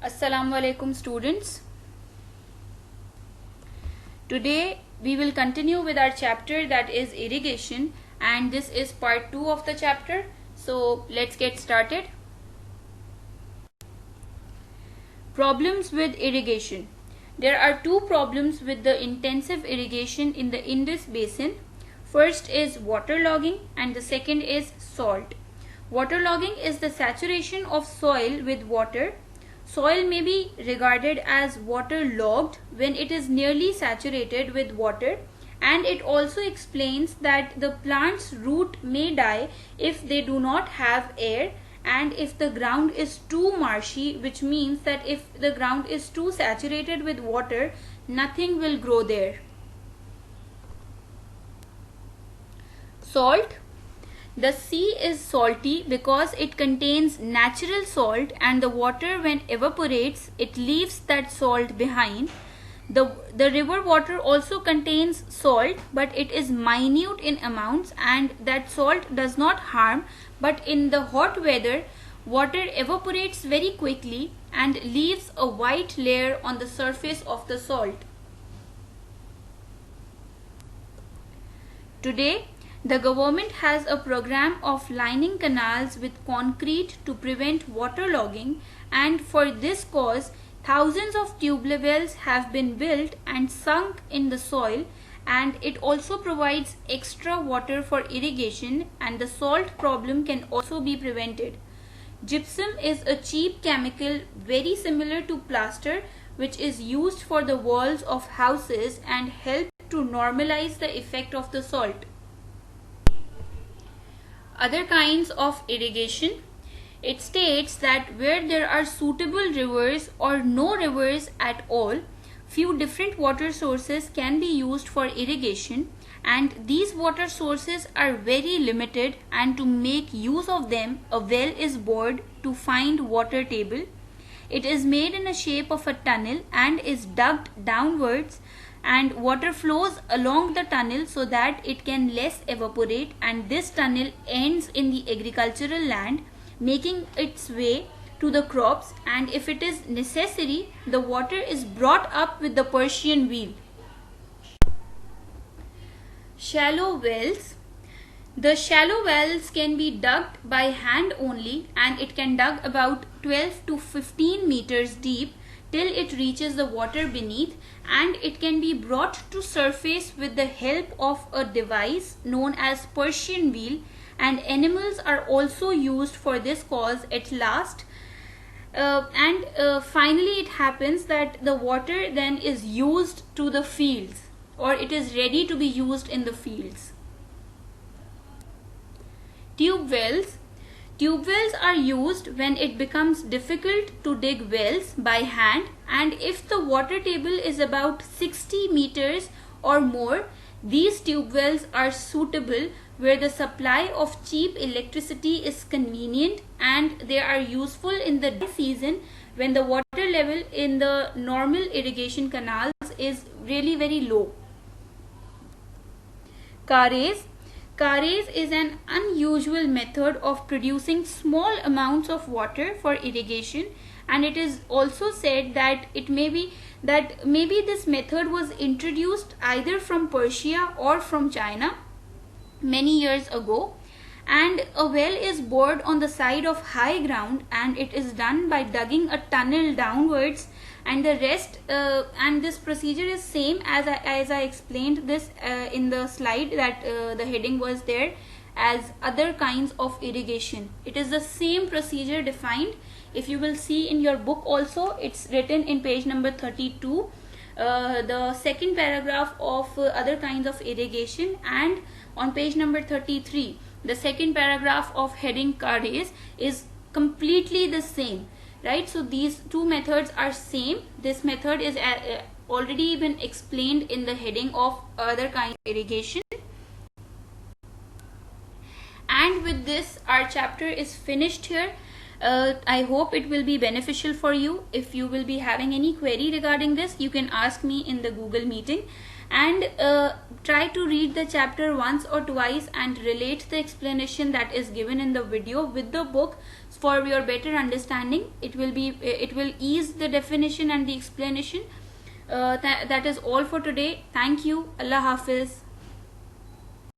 Assalamu alaikum students. Today we will continue with our chapter that is irrigation, and this is part 2 of the chapter. So let's get started. Problems with irrigation. There are two problems with the intensive irrigation in the Indus Basin. First is waterlogging and the second is salt. Waterlogging is the saturation of soil with water. Soil may be regarded as waterlogged when it is nearly saturated with water, and it also explains that the plant's root may die if they do not have air, and if the ground is too marshy, which means that if the ground is too saturated with water, nothing will grow there. Salt. The sea is salty because it contains natural salt, and the water, when evaporates, it leaves that salt behind. The river water also contains salt, but it is minute in amounts, and that salt does not harm. But in the hot weather, water evaporates very quickly and leaves a white layer on the surface of the salt. Today, the government has a program of lining canals with concrete to prevent waterlogging, and for this cause, thousands of tube wells have been built and sunk in the soil, and it also provides extra water for irrigation, and the salt problem can also be prevented. Gypsum is a cheap chemical very similar to plaster, which is used for the walls of houses and helps to normalize the effect of the salt. Other kinds of irrigation. It states that where there are suitable rivers or no rivers at all, few different water sources can be used for irrigation, and these water sources are very limited, and to make use of them, a well is bored to find water table. It is made in a shape of a tunnel and is dug downwards, and water flows along the tunnel so that it can less evaporate, and this tunnel ends in the agricultural land, making its way to the crops, and if it is necessary, the water is brought up with the Persian wheel. Shallow wells. The shallow wells can be dug by hand only, and it can dug about 12 to 15 meters deep till it reaches the water beneath, and it can be brought to surface with the help of a device known as Persian wheel, and animals are also used for this cause at last. Finally it happens that the water then is used to the fields, or it is ready to be used in the fields. Tube wells. Tube wells are used when it becomes difficult to dig wells by hand, and if the water table is about 60 meters or more, these tube wells are suitable where the supply of cheap electricity is convenient, and they are useful in the dry season when the water level in the normal irrigation canals is really very low. Carres. Carres is an unusual method of producing small amounts of water for irrigation, and it is also said that maybe this method was introduced either from Persia or from China many years ago. And a well is bored on the side of high ground, and it is done by digging a tunnel downwards, and the rest and this procedure is same as I explained this in the slide that the heading was there as other kinds of irrigation. It is the same procedure defined. If you will see in your book also, it's written in page number 32, the second paragraph of other kinds of irrigation, and on page number 33 the second paragraph of heading Carres is completely the same, right? So these two methods are same. This method is already been explained in the heading of other kinds of irrigation. And with this, our chapter is finished here. I hope it will be beneficial for you. If you will be having any query regarding this, you can ask me in the Google meeting. and try to read the chapter once or twice and relate the explanation that is given in the video with the book, for your better understanding. It will ease the definition and the explanation. That is all for today. Thank you. Allah Hafiz.